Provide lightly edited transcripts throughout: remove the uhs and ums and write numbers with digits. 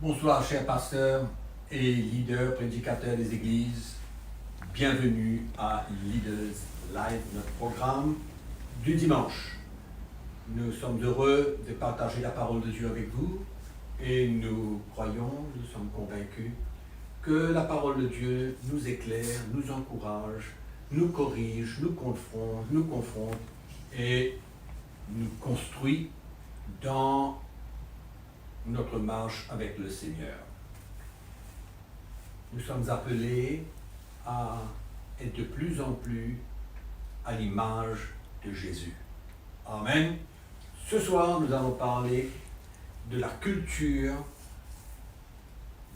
Bonsoir, chers pasteurs et leaders, prédicateurs des églises. Bienvenue à Leaders Live, notre programme du dimanche. Nous sommes heureux de partager la parole de Dieu avec vous et nous croyons, nous sommes convaincus que la parole de Dieu nous éclaire, nous encourage, nous corrige, nous confronte et nous construit dans notre marche avec le Seigneur. Nous sommes appelés à être de plus en plus à l'image de Jésus. Amen. Ce soir, nous allons parler de la culture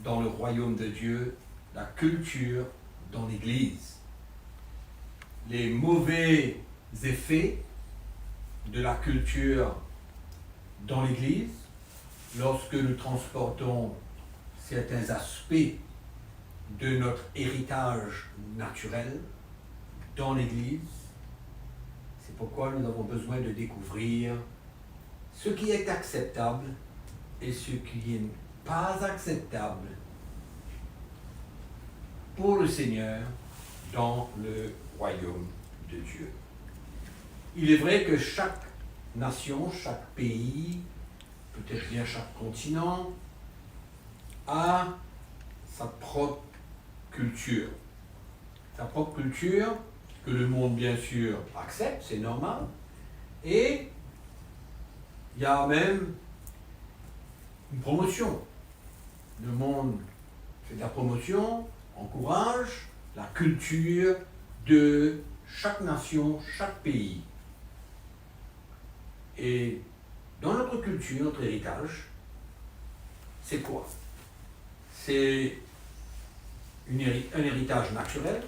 dans le royaume de Dieu, la culture dans l'Église. Les mauvais effets de la culture dans l'Église, lorsque nous transportons certains aspects de notre héritage naturel dans l'Église, c'est pourquoi nous avons besoin de découvrir ce qui est acceptable et ce qui n'est pas acceptable pour le Seigneur dans le royaume de Dieu. Il est vrai que chaque nation, chaque pays, peut-être bien chaque continent, a sa propre culture. Sa propre culture que le monde, bien sûr, accepte, c'est normal. Et il y a même une promotion. Le monde fait de la promotion, encourage la culture de chaque nation, chaque pays. Et dans notre culture, notre héritage, c'est quoi? C'est un héritage naturel,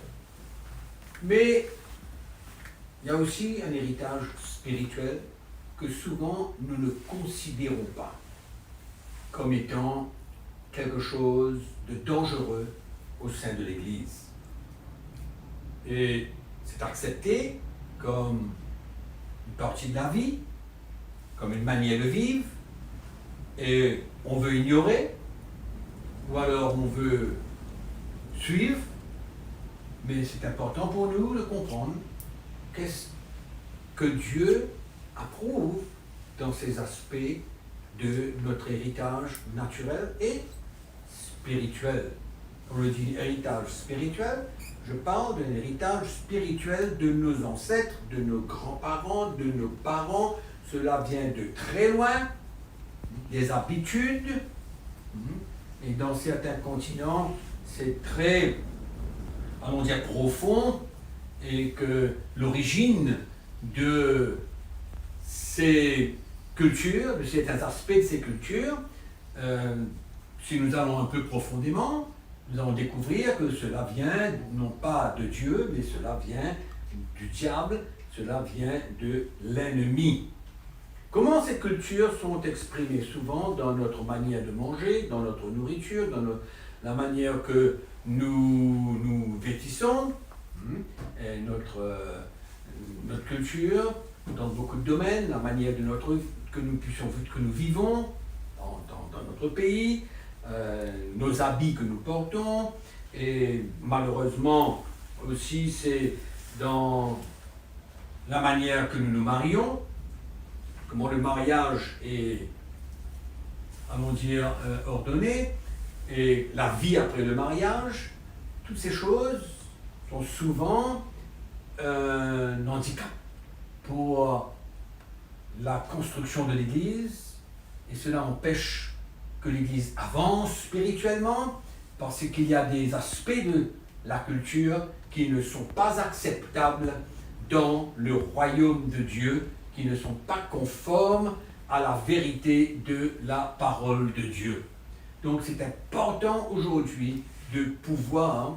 mais il y a aussi un héritage spirituel que souvent nous ne considérons pas comme étant quelque chose de dangereux au sein de l'Église. Et c'est accepté comme une partie de la vie, comme une manière de vivre, et on veut ignorer, ou alors on veut suivre, mais c'est important pour nous de comprendre qu'est-ce que Dieu approuve dans ces aspects de notre héritage naturel et spirituel. Quand je dis héritage spirituel, je parle d'un héritage spirituel de nos ancêtres, de nos grands-parents, de nos parents. Cela vient de très loin, des habitudes, et dans certains continents, c'est très, allons dire, profond, et que l'origine de ces cultures, de certains aspects de ces cultures, si nous allons un peu profondément, nous allons découvrir que cela vient non pas de Dieu, mais cela vient du diable, cela vient de l'ennemi. Comment ces cultures sont exprimées souvent dans notre manière de manger, dans notre nourriture, dans la manière que nous nous vêtissons, et notre culture, dans beaucoup de domaines, la manière de que nous vivons dans notre pays, nos habits que nous portons, et malheureusement aussi c'est dans la manière que nous nous marions, comment le mariage est, allons dire, ordonné, et la vie après le mariage. Toutes ces choses sont souvent un handicap pour la construction de l'Église, et cela empêche que l'Église avance spirituellement, parce qu'il y a des aspects de la culture qui ne sont pas acceptables dans le royaume de Dieu, qui ne sont pas conformes à la vérité de la parole de Dieu. Donc c'est important aujourd'hui de pouvoir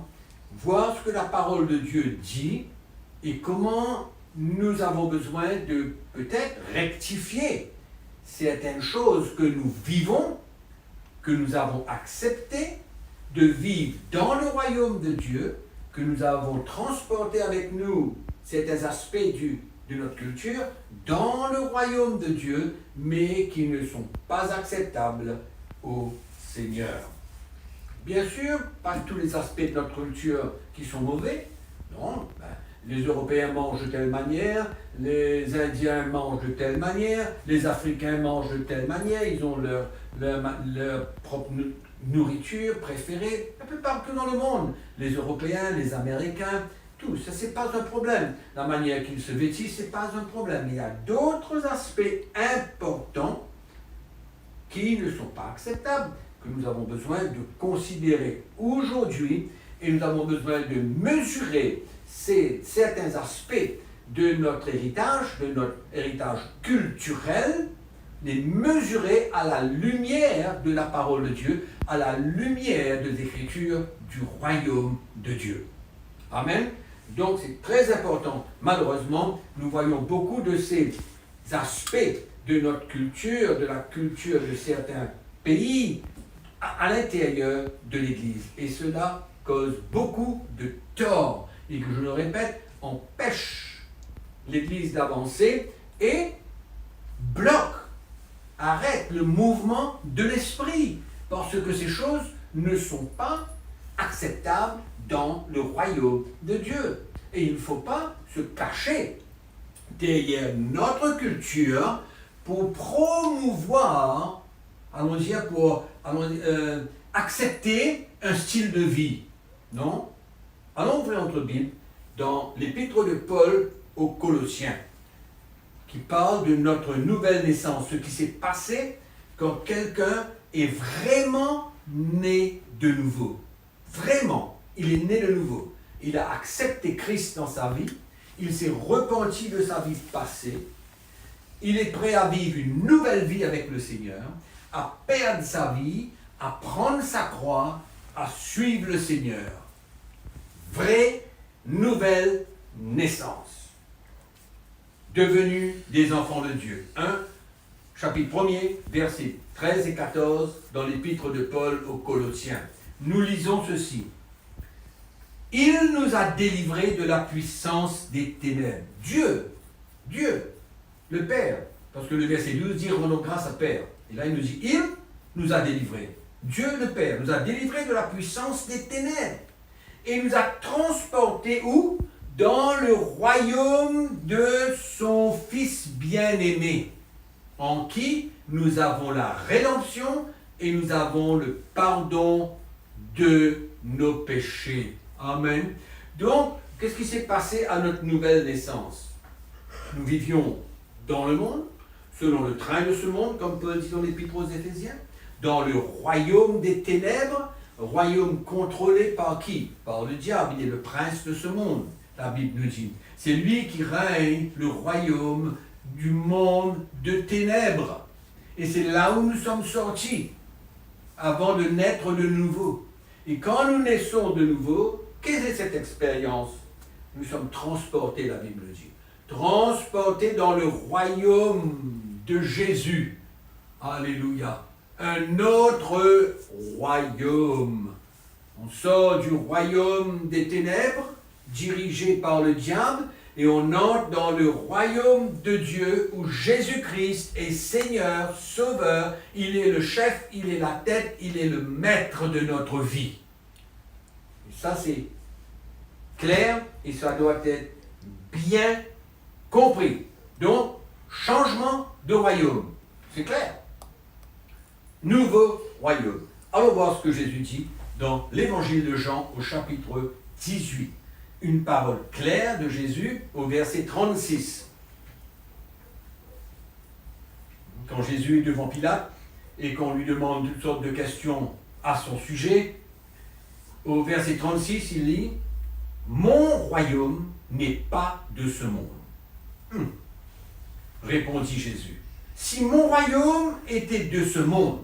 voir ce que la parole de Dieu dit et comment nous avons besoin de peut-être rectifier certaines choses que nous vivons, que nous avons acceptées de vivre dans le royaume de Dieu, que nous avons transporté avec nous certains aspects de notre culture dans le royaume de Dieu, mais qui ne sont pas acceptables au Seigneur. Bien sûr, pas tous les aspects de notre culture qui sont mauvais. Non, les Européens mangent de telle manière, les Indiens mangent de telle manière, les Africains mangent de telle manière, ils ont leur propre nourriture préférée, un peu partout dans le monde. Les Européens, les Américains, tout, ça c'est pas un problème. La manière qu'ils se vêtissent, c'est pas un problème. Il y a d'autres aspects importants qui ne sont pas acceptables, que nous avons besoin de considérer aujourd'hui, et nous avons besoin de mesurer certains aspects de notre héritage culturel, les mesurer à la lumière de la parole de Dieu, à la lumière de l'écriture du royaume de Dieu. Amen. Donc c'est très important. Malheureusement, nous voyons beaucoup de ces aspects de notre culture, de la culture de certains pays, à l'intérieur de l'Église. Et cela cause beaucoup de tort. Et que je le répète, empêche l'Église d'avancer et bloque, arrête le mouvement de l'esprit. Parce que ces choses ne sont pas acceptables dans le royaume de Dieu. Et il ne faut pas se cacher derrière notre culture pour promouvoir, allons dire, accepter un style de vie. Non? Allons ouvrir notre Bible dans l'épître de Paul aux Colossiens, qui parle de notre nouvelle naissance, ce qui s'est passé quand quelqu'un est vraiment né de nouveau. Vraiment, il est né de nouveau. Il a accepté Christ dans sa vie, il s'est repenti de sa vie passée, il est prêt à vivre une nouvelle vie avec le Seigneur, à perdre sa vie, à prendre sa croix, à suivre le Seigneur. Vraie nouvelle naissance. Devenus des enfants de Dieu. 1, chapitre 1er, versets 13 et 14, dans l'épître de Paul aux Colossiens. Nous lisons ceci. Il nous a délivrés de la puissance des ténèbres. Dieu, le Père. Parce que le verset 12 dit rendons grâce à Père. Et là il nous dit, il nous a délivrés. Dieu le Père nous a délivrés de la puissance des ténèbres. Et nous a transportés où? Dans le royaume de son Fils bien-aimé, en qui nous avons la rédemption et nous avons le pardon de nos péchés. Amen. Donc, qu'est-ce qui s'est passé à notre nouvelle naissance? Nous vivions dans le monde, selon le train de ce monde, comme Paul dit dans l'Épître aux Éphésiens, dans le royaume des ténèbres, royaume contrôlé par qui? Par le diable, il est le prince de ce monde, la Bible nous dit. C'est lui qui règne le royaume du monde de ténèbres. Et c'est là où nous sommes sortis, avant de naître de nouveau. Et quand nous naissons de nouveau, quelle est cette expérience? Nous sommes transportés, la Bible dit. Transportés dans le royaume de Jésus. Alléluia. Un autre royaume. On sort du royaume des ténèbres, dirigé par le diable, et on entre dans le royaume de Dieu où Jésus-Christ est Seigneur, Sauveur, il est le chef, il est la tête, il est le maître de notre vie. Et ça c'est clair et ça doit être bien compris. Donc, changement de royaume. C'est clair. Nouveau royaume. Allons voir ce que Jésus dit dans l'évangile de Jean au chapitre 18. Une parole claire de Jésus au verset 36. Quand Jésus est devant Pilate et qu'on lui demande toutes sortes de questions à son sujet, au verset 36, il dit « Mon royaume n'est pas de ce monde. Répondit Jésus. « Si mon royaume était de ce monde,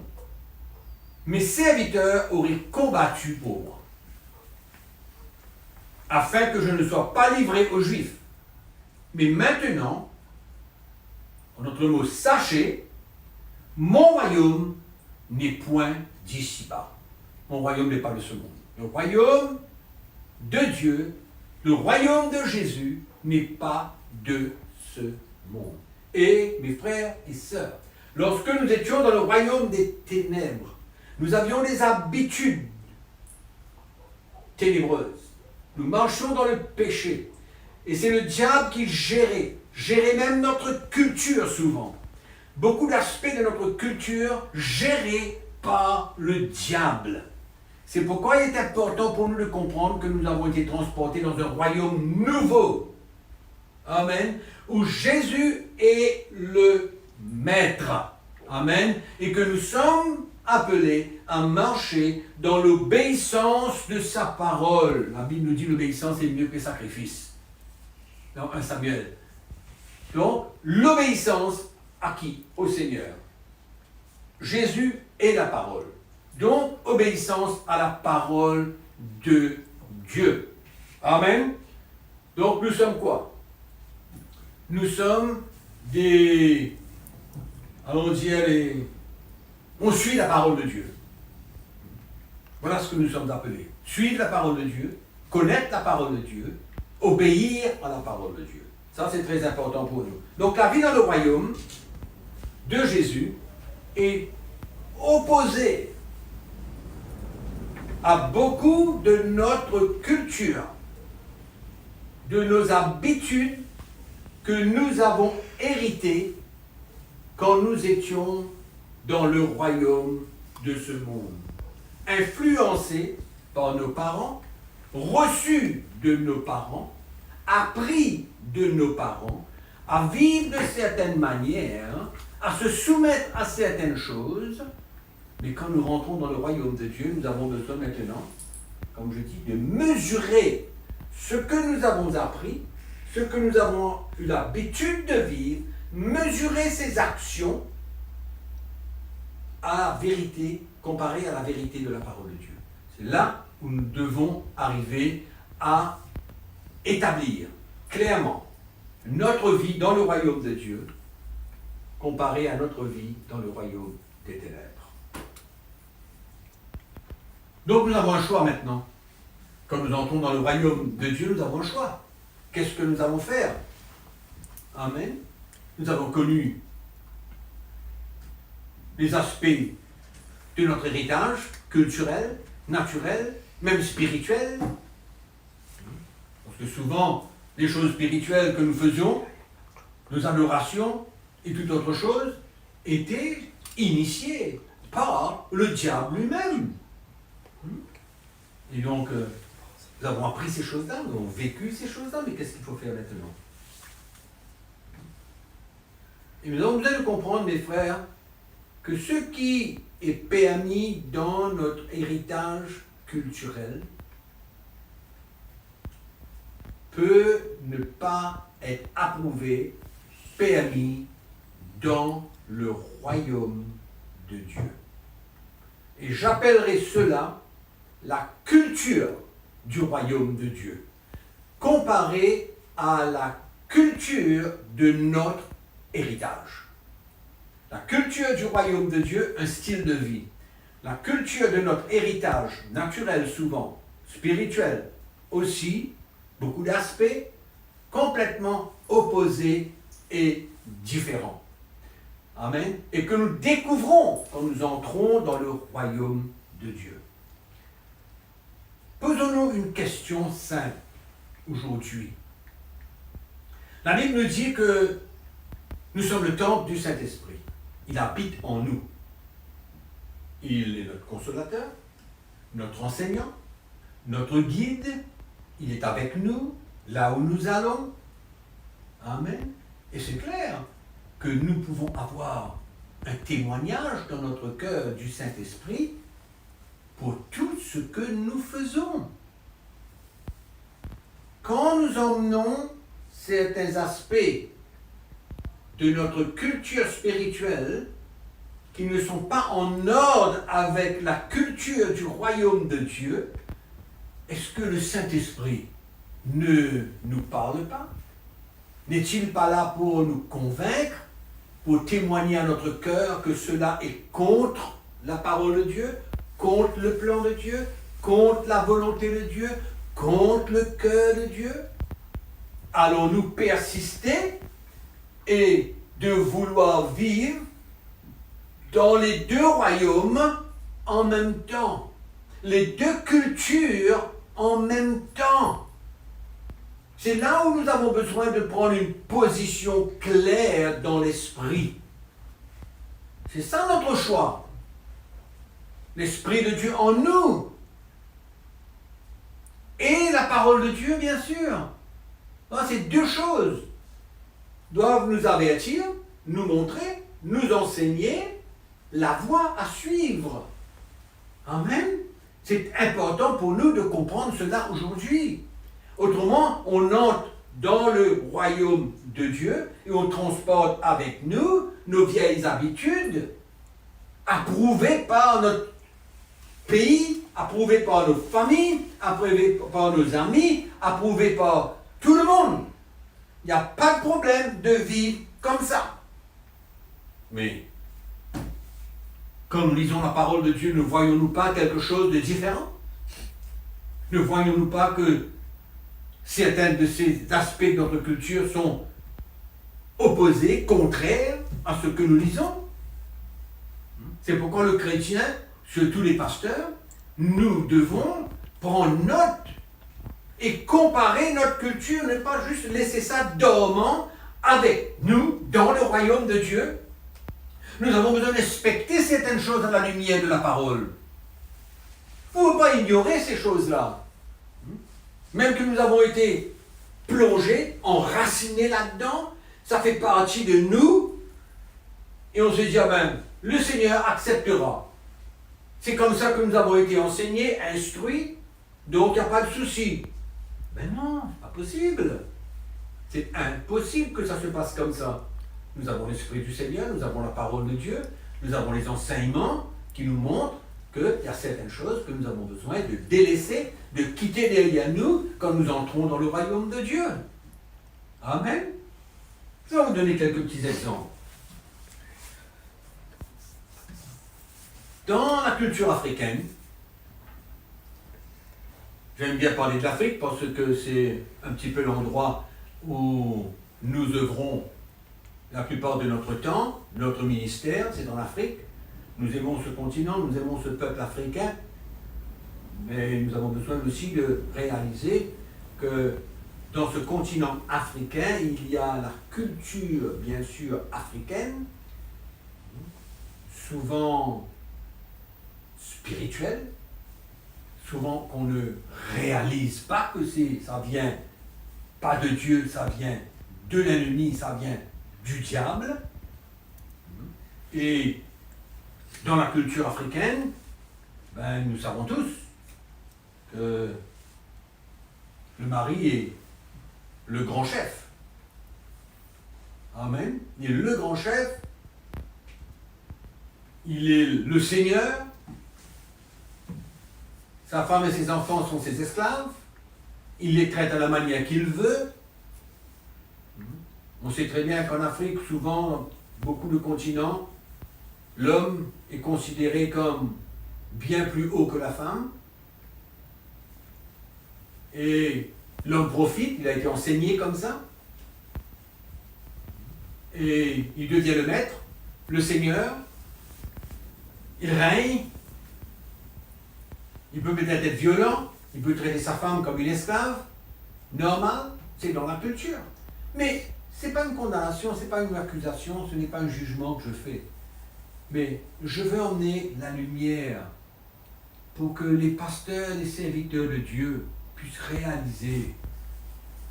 mes serviteurs auraient combattu pour moi, afin que je ne sois pas livré aux Juifs. Mais maintenant, en d'autres mots, sachez, mon royaume n'est point d'ici-bas. Mon royaume n'est pas de ce monde. Le royaume de Dieu, le royaume de Jésus n'est pas de ce monde. Et mes frères et sœurs, lorsque nous étions dans le royaume des ténèbres, Nous avions des habitudes ténébreuses. Nous marchions dans le péché. Et c'est le diable qui gérait même notre culture souvent. Beaucoup d'aspects de notre culture gérés par le diable. C'est pourquoi il est important pour nous de comprendre que nous avons été transportés dans un royaume nouveau. Amen. Où Jésus est le maître. Amen. Et que nous sommes appelés à marcher dans l'obéissance de sa parole. La Bible nous dit l'obéissance est mieux que le sacrifice. Dans 1 Samuel. Donc, l'obéissance à qui? Au Seigneur. Jésus est la parole. Donc, obéissance à la parole de Dieu. Amen. Donc, nous sommes quoi? Nous sommes des... Allons dire les... On suit la parole de Dieu. Voilà ce que nous sommes appelés. Suivre la parole de Dieu, connaître la parole de Dieu, obéir à la parole de Dieu. Ça, c'est très important pour nous. Donc, la vie dans le royaume de Jésus est opposée à beaucoup de notre culture, de nos habitudes que nous avons héritées quand nous étions dans le royaume de ce monde. Influencés par nos parents, reçus de nos parents, appris de nos parents, à vivre de certaines manières, à se soumettre à certaines choses. Mais quand nous rentrons dans le royaume de Dieu, nous avons besoin maintenant, comme je dis, de mesurer ce que nous avons appris, ce que nous avons eu l'habitude de vivre, mesurer ses actions à la vérité, comparée à la vérité de la parole de Dieu. C'est là où nous devons arriver à établir clairement notre vie dans le royaume de Dieu comparée à notre vie dans le royaume des ténèbres. Donc nous avons un choix maintenant. Quand nous entrons dans le royaume de Dieu, nous avons un choix. Qu'est-ce que nous allons faire? Amen. Nous avons connu les aspects de notre héritage culturel, naturel, même spirituel. Parce que souvent, les choses spirituelles que nous faisions, nos adorations et toute autre chose, étaient initiées par le diable lui-même. Et donc, nous avons appris ces choses-là, nous avons vécu ces choses-là, mais qu'est-ce qu'il faut faire maintenant? Et nous avons besoin de comprendre, mes frères, que ce qui est permis dans notre héritage culturel peut ne pas être approuvé, permis dans le royaume de Dieu. Et j'appellerai cela la culture du royaume de Dieu, comparée à la culture de notre héritage. La culture du royaume de Dieu, un style de vie. La culture de notre héritage, naturel souvent, spirituel aussi, beaucoup d'aspects complètement opposés et différents. Amen. Et que nous découvrons quand nous entrons dans le royaume de Dieu. Posons-nous une question simple aujourd'hui. La Bible nous dit que nous sommes le temple du Saint-Esprit. Il habite en nous. Il est notre consolateur, notre enseignant, notre guide. Il est avec nous, là où nous allons. Amen. Et c'est clair que nous pouvons avoir un témoignage dans notre cœur du Saint-Esprit pour tout ce que nous faisons. Quand nous emmenons certains aspects de notre culture spirituelle qui ne sont pas en ordre avec la culture du royaume de Dieu, est-ce que le Saint-Esprit ne nous parle pas? N'est-il pas là pour nous convaincre, pour témoigner à notre cœur que cela est contre la parole de Dieu, contre le plan de Dieu, contre la volonté de Dieu, contre le cœur de Dieu? Allons-nous persister et de vouloir vivre dans les deux royaumes en même temps. Les deux cultures en même temps. C'est là où nous avons besoin de prendre une position claire dans l'esprit. C'est ça notre choix. L'Esprit de Dieu en nous. Et la parole de Dieu, bien sûr. Ces deux choses doivent nous avertir, nous montrer, nous enseigner la voie à suivre. Amen. C'est important pour nous de comprendre cela aujourd'hui. Autrement, on entre dans le royaume de Dieu et on transporte avec nous nos vieilles habitudes, approuvées par notre pays, approuvées par nos familles, approuvées par nos amis, approuvées par tout le monde. Il n'y a pas de problème de vivre comme ça. Mais, quand nous lisons la parole de Dieu, ne voyons-nous pas quelque chose de différent? Ne voyons-nous pas que certains de ces aspects de notre culture sont opposés, contraires à ce que nous lisons? C'est pourquoi le chrétien, surtout les pasteurs, nous devons prendre note et comparer notre culture, ne pas juste laisser ça dormant avec nous dans le royaume de Dieu. Nous avons besoin d'inspecter certaines choses à la lumière de la parole. Il ne faut pas ignorer ces choses-là. Même que nous avons été plongés, enracinés là-dedans, ça fait partie de nous, et on se dit, ah ben, le Seigneur acceptera. C'est comme ça que nous avons été enseignés, instruits, donc il n'y a pas de souci. Ben non, c'est pas possible. C'est impossible que ça se passe comme ça. Nous avons l'Esprit du Seigneur, nous avons la parole de Dieu, nous avons les enseignements qui nous montrent qu'il y a certaines choses que nous avons besoin de délaisser, de quitter derrière nous quand nous entrons dans le royaume de Dieu. Amen. Je vais vous donner quelques petits exemples. Dans la culture africaine, j'aime bien parler de l'Afrique parce que c'est un petit peu l'endroit où nous œuvrons la plupart de notre temps, notre ministère, c'est en Afrique. Nous aimons ce continent, nous aimons ce peuple africain, mais nous avons besoin aussi de réaliser que dans ce continent africain, il y a la culture, bien sûr, africaine, souvent spirituelle, souvent qu'on ne réalise pas que ça vient pas de Dieu, ça vient de l'ennemi, ça vient du diable. Et dans la culture africaine, nous savons tous que le mari est le grand chef. Amen. Il est le grand chef. Il est le Seigneur. Sa femme et ses enfants sont ses esclaves. Il les traite à la manière qu'il veut. On sait très bien qu'en Afrique, souvent, dans beaucoup de continents, l'homme est considéré comme bien plus haut que la femme. Et l'homme profite, il a été enseigné comme ça. Et il devient le maître, le seigneur. Il règne. Il peut peut-être être violent. Il peut traiter sa femme comme une esclave. Normal, c'est dans la culture. Mais ce n'est pas une condamnation, ce n'est pas une accusation, ce n'est pas un jugement que je fais. Mais je veux emmener la lumière pour que les pasteurs, les serviteurs de Dieu puissent réaliser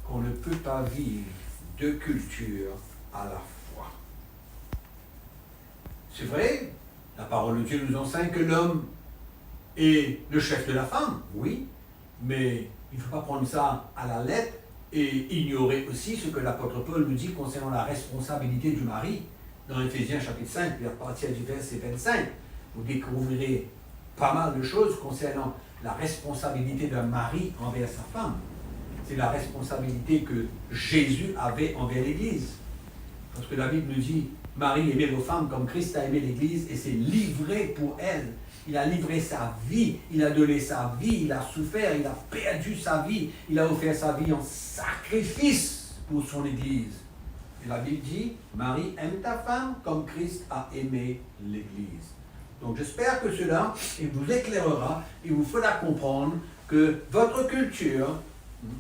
qu'on ne peut pas vivre deux cultures à la fois. C'est vrai, la parole de Dieu nous enseigne que l'homme est le chef de la femme, oui, mais il ne faut pas prendre ça à la lettre et ignorer aussi ce que l'apôtre Paul nous dit concernant la responsabilité du mari. Dans Éphésiens chapitre 5, à partir du verset 25, vous découvrirez pas mal de choses concernant la responsabilité d'un mari envers sa femme. C'est la responsabilité que Jésus avait envers l'Église. Parce que la Bible nous dit, Marie aimait vos femmes comme Christ a aimé l'Église et s'est livré pour elle. Il a livré sa vie, il a donné sa vie, il a souffert, il a perdu sa vie, il a offert sa vie en sacrifice pour son Église. Et la Bible dit, Marie, aime ta femme comme Christ a aimé l'Église. Donc j'espère que cela vous éclairera et vous fera comprendre que votre culture,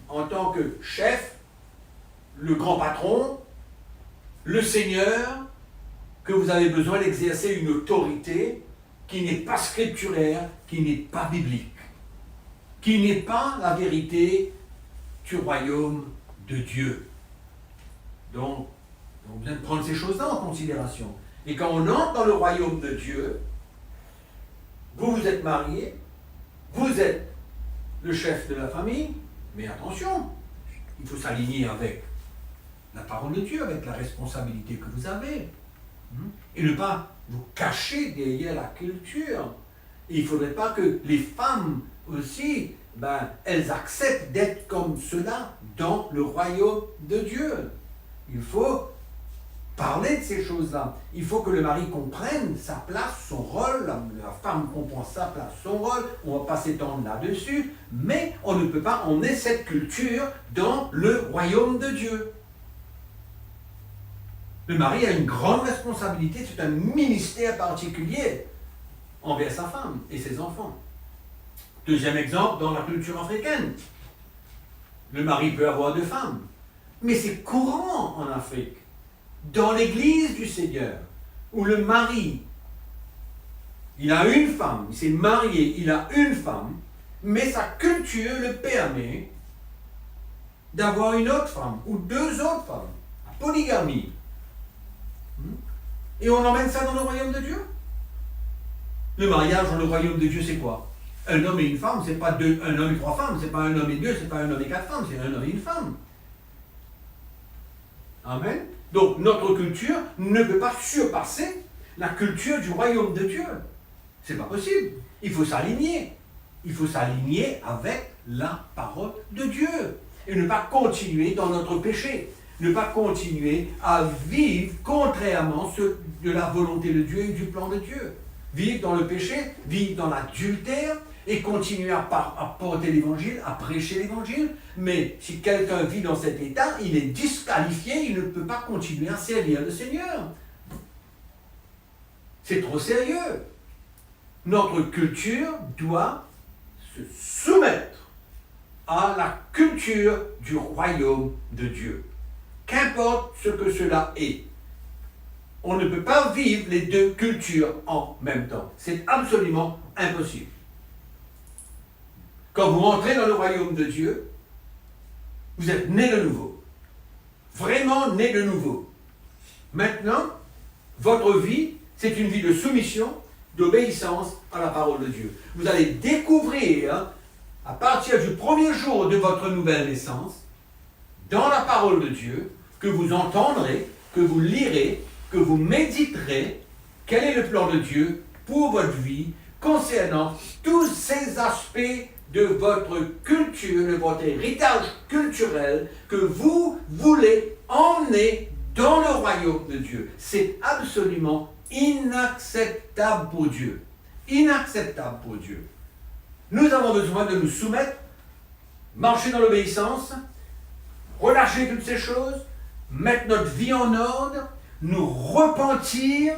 en tant que chef, le grand patron, le Seigneur, que vous avez besoin d'exercer une autorité qui n'est pas scripturaire, qui n'est pas biblique, qui n'est pas la vérité du royaume de Dieu. Donc, on a besoin de prendre ces choses-là en considération. Et quand on entre dans le royaume de Dieu, vous êtes marié, vous êtes le chef de la famille, mais attention, il faut s'aligner avec la parole de Dieu, avec la responsabilité que vous avez. Et ne pas vous cacher derrière la culture. Et il ne faudrait pas que les femmes aussi, elles acceptent d'être comme cela dans le royaume de Dieu. Il faut parler de ces choses-là. Il faut que le mari comprenne sa place, son rôle, la femme comprend sa place, son rôle. On ne va pas s'étendre là-dessus, mais on ne peut pas emmener cette culture dans le royaume de Dieu. Le mari a une grande responsabilité, c'est un ministère particulier envers sa femme et ses enfants. Deuxième exemple, dans la culture africaine. Le mari peut avoir 2 femmes, mais c'est courant en Afrique. Dans l'église du Seigneur, où le mari, il a une femme, il s'est marié, il a une femme, mais sa culture le permet d'avoir une autre femme, ou 2 autres femmes, la polygamie. Et on emmène ça dans le royaume de Dieu. Le mariage dans le royaume de Dieu, c'est quoi? Un homme et une femme, c'est pas un homme et 3 femmes, c'est pas un homme et 2, c'est pas un homme et 4 femmes, c'est un homme et une femme. Amen. Donc notre culture ne peut pas surpasser la culture du royaume de Dieu. C'est pas possible. Il faut s'aligner. Il faut s'aligner avec la parole de Dieu. Et ne pas continuer dans notre péché. Ne pas continuer à vivre contrairement de la volonté de Dieu et du plan de Dieu. Vivre dans le péché, vivre dans l'adultère et continuer à porter l'évangile, à prêcher l'évangile. Mais si quelqu'un vit dans cet état, il est disqualifié, il ne peut pas continuer à servir le Seigneur. C'est trop sérieux. Notre culture doit se soumettre à la culture du royaume de Dieu. Qu'importe ce que cela est. On ne peut pas vivre les 2 cultures en même temps. C'est absolument impossible. Quand vous rentrez dans le royaume de Dieu, vous êtes né de nouveau. Vraiment né de nouveau. Maintenant, votre vie, c'est une vie de soumission, d'obéissance à la parole de Dieu. Vous allez découvrir, à partir du premier jour de votre nouvelle naissance, dans la parole de Dieu, que vous entendrez, que vous lirez, que vous méditerez, quel est le plan de Dieu pour votre vie, concernant tous ces aspects de votre culture, de votre héritage culturel, que vous voulez emmener dans le royaume de Dieu. C'est absolument inacceptable pour Dieu. Inacceptable pour Dieu. Nous avons besoin de nous soumettre, marcher dans l'obéissance, relâcher toutes ces choses, mettre notre vie en ordre, nous repentir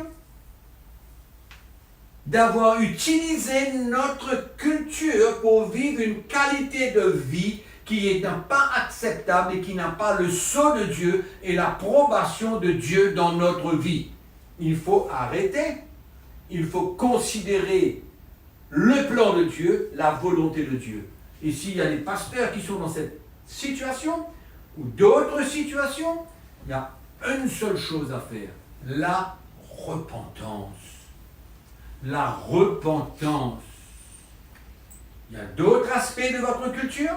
d'avoir utilisé notre culture pour vivre une qualité de vie qui n'est pas acceptable et qui n'a pas le sceau de Dieu et l'approbation de Dieu dans notre vie. Il faut arrêter. Il faut considérer le plan de Dieu, la volonté de Dieu. Et s'il y a des pasteurs qui sont dans cette situation, ou d'autres situations, il y a une seule chose à faire, la repentance. La repentance. Il y a d'autres aspects de votre culture,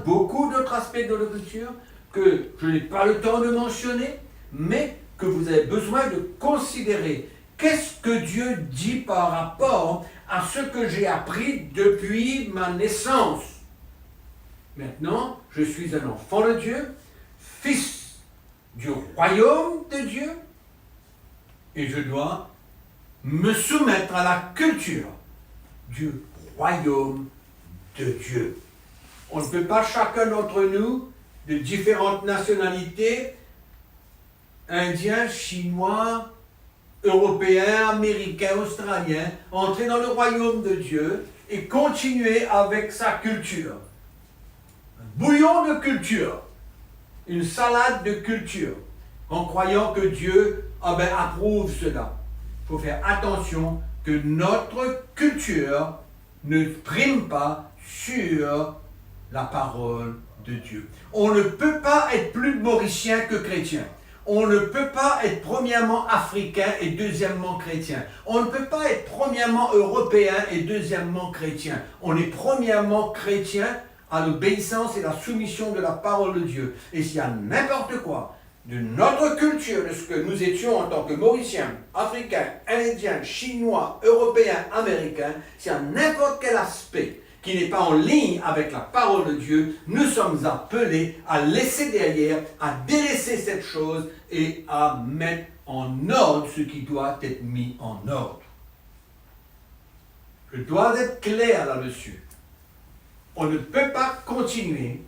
beaucoup d'autres aspects de votre culture, que je n'ai pas le temps de mentionner, mais que vous avez besoin de considérer. Qu'est-ce que Dieu dit par rapport à ce que j'ai appris depuis ma naissance? Maintenant, je suis un enfant de Dieu, fils du royaume de Dieu, et je dois me soumettre à la culture du royaume de Dieu. On ne peut pas chacun d'entre nous, de différentes nationalités, Indiens, Chinois, Européens, Américains, Australiens, entrer dans le royaume de Dieu et continuer avec sa culture. Un bouillon de culture, une salade de culture, en croyant que Dieu approuve cela. Il faut faire attention que notre culture ne prime pas sur la parole de Dieu. On ne peut pas être plus mauricien que chrétien. On ne peut pas être premièrement africain et deuxièmement chrétien. On ne peut pas être premièrement européen et deuxièmement chrétien. On est premièrement chrétien à l'obéissance et la soumission de la parole de Dieu. Et s'il y a n'importe quoi de notre culture, de ce que nous étions en tant que Mauriciens, Africains, Indiens, Chinois, Européens, Américains, s'il y a n'importe quel aspect qui n'est pas en ligne avec la parole de Dieu, nous sommes appelés à laisser derrière, à délaisser cette chose et à mettre en ordre ce qui doit être mis en ordre. Je dois être clair là-dessus. On ne peut pas continuer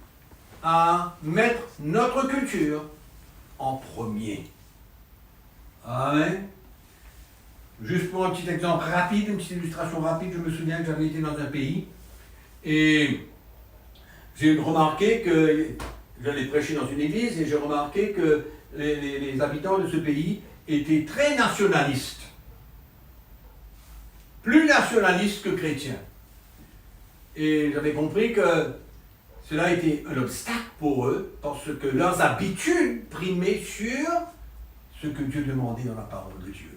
à mettre notre culture en premier. Amen. Juste pour un petit exemple rapide, une petite illustration rapide, je me souviens que j'avais été dans un pays et j'ai remarqué que, j'allais prêcher dans une église et j'ai remarqué que les habitants de ce pays étaient très nationalistes. Plus nationalistes que chrétiens. Et j'avais compris que cela était un obstacle pour eux parce que leurs habitudes primaient sur ce que Dieu demandait dans la parole de Dieu.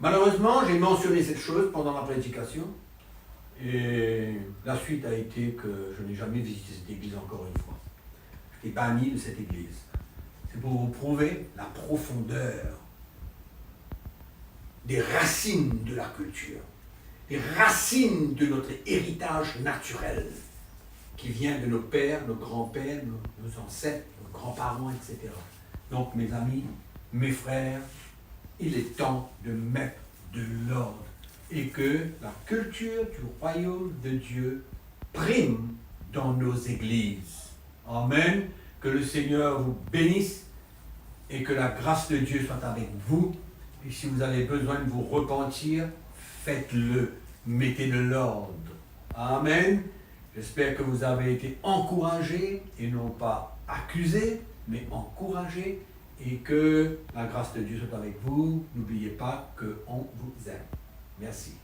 Malheureusement, j'ai mentionné cette chose pendant la prédication et la suite a été que je n'ai jamais visité cette église encore une fois. J'étais banni de cette église. C'est pour vous prouver la profondeur des racines de la culture, des racines de notre héritage naturel qui vient de nos pères, nos grands-pères, nos ancêtres, nos grands-parents, etc. Donc, mes amis, mes frères, il est temps de mettre de l'ordre et que la culture du royaume de Dieu prime dans nos églises. Amen. Que le Seigneur vous bénisse et que la grâce de Dieu soit avec vous. Et si vous avez besoin de vous repentir, faites-le. Mettez de l'ordre. Amen. J'espère que vous avez été encouragés et non pas accusés, mais encouragés et que la grâce de Dieu soit avec vous. N'oubliez pas qu'on vous aime. Merci.